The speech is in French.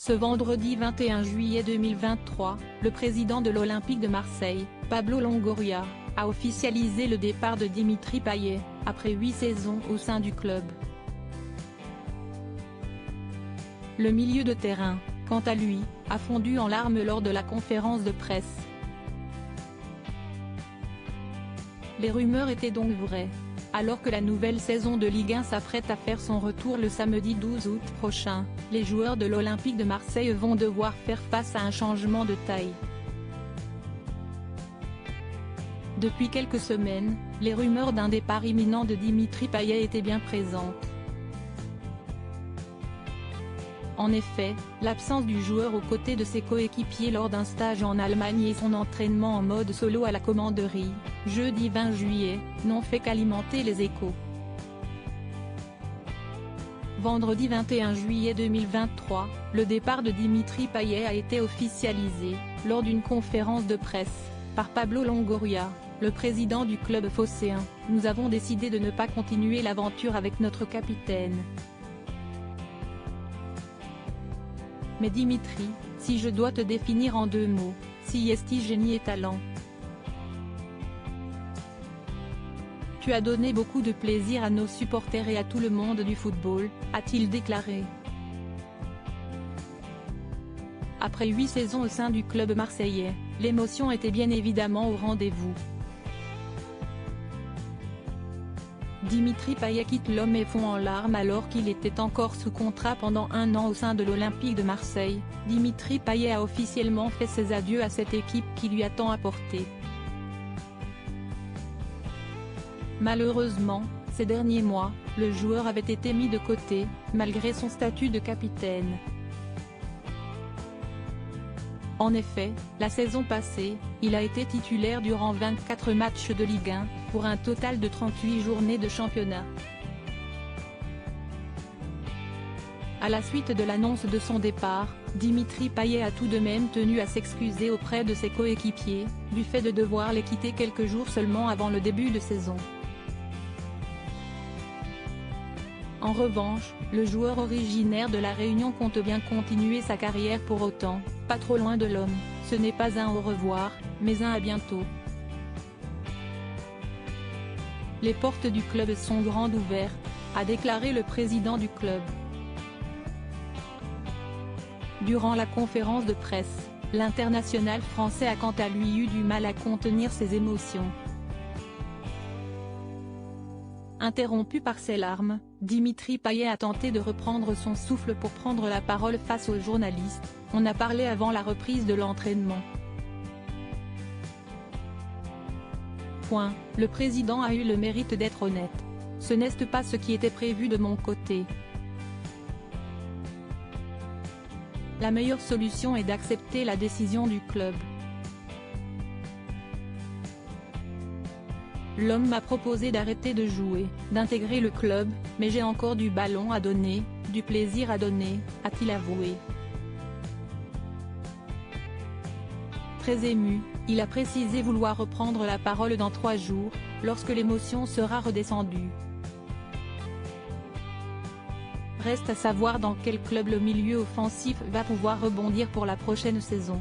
Ce vendredi 21 juillet 2023, le président de l'Olympique de Marseille, Pablo Longoria, a officialisé le départ de Dimitri Payet, après 8 saisons au sein du club. Le milieu de terrain, quant à lui, a fondu en larmes lors de la conférence de presse. Les rumeurs étaient donc vraies. Alors que la nouvelle saison de Ligue 1 s'apprête à faire son retour le samedi 12 août prochain, les joueurs de l'Olympique de Marseille vont devoir faire face à un changement de taille. Depuis quelques semaines, les rumeurs d'un départ imminent de Dimitri Payet étaient bien présentes. En effet, l'absence du joueur aux côtés de ses coéquipiers lors d'un stage en Allemagne et son entraînement en mode solo à la commanderie, jeudi 20 juillet, n'ont fait qu'alimenter les échos. Vendredi 21 juillet 2023, le départ de Dimitri Payet a été officialisé, lors d'une conférence de presse, par Pablo Longoria, le président du club phocéen. « Nous avons décidé de ne pas continuer l'aventure avec notre capitaine. Mais Dimitri, si je dois te définir en 2 mots, si esti génie et talent. Tu as donné beaucoup de plaisir à nos supporters et à tout le monde du football », a-t-il déclaré. Après 8 saisons au sein du club marseillais, l'émotion était bien évidemment au rendez-vous. Dimitri Payet quitte l'homme et fond en larmes alors qu'il était encore sous contrat pendant 1 an au sein de l'Olympique de Marseille. Dimitri Payet a officiellement fait ses adieux à cette équipe qui lui a tant apporté. Malheureusement, ces derniers mois, le joueur avait été mis de côté, malgré son statut de capitaine. En effet, la saison passée, il a été titulaire durant 24 matchs de Ligue 1, pour un total de 38 journées de championnat. À la suite de l'annonce de son départ, Dimitri Payet a tout de même tenu à s'excuser auprès de ses coéquipiers, du fait de devoir les quitter quelques jours seulement avant le début de saison. En revanche, le joueur originaire de La Réunion compte bien continuer sa carrière pour autant, pas trop loin de l'homme, ce n'est pas un au revoir, mais un à bientôt. Les portes du club sont grandes ouvertes, a déclaré le président du club. Durant la conférence de presse, l'international français a quant à lui eu du mal à contenir ses émotions. Interrompu par ses larmes, Dimitri Payet a tenté de reprendre son souffle pour prendre la parole face aux journalistes. On a parlé avant la reprise de l'entraînement. Le président a eu le mérite d'être honnête. Ce n'est pas ce qui était prévu de mon côté. La meilleure solution est d'accepter la décision du club. L'homme m'a proposé d'arrêter de jouer, d'intégrer le club, mais j'ai encore du ballon à donner, du plaisir à donner, a-t-il avoué. Très ému, il a précisé vouloir reprendre la parole dans 3 jours, lorsque l'émotion sera redescendue. Reste à savoir dans quel club le milieu offensif va pouvoir rebondir pour la prochaine saison.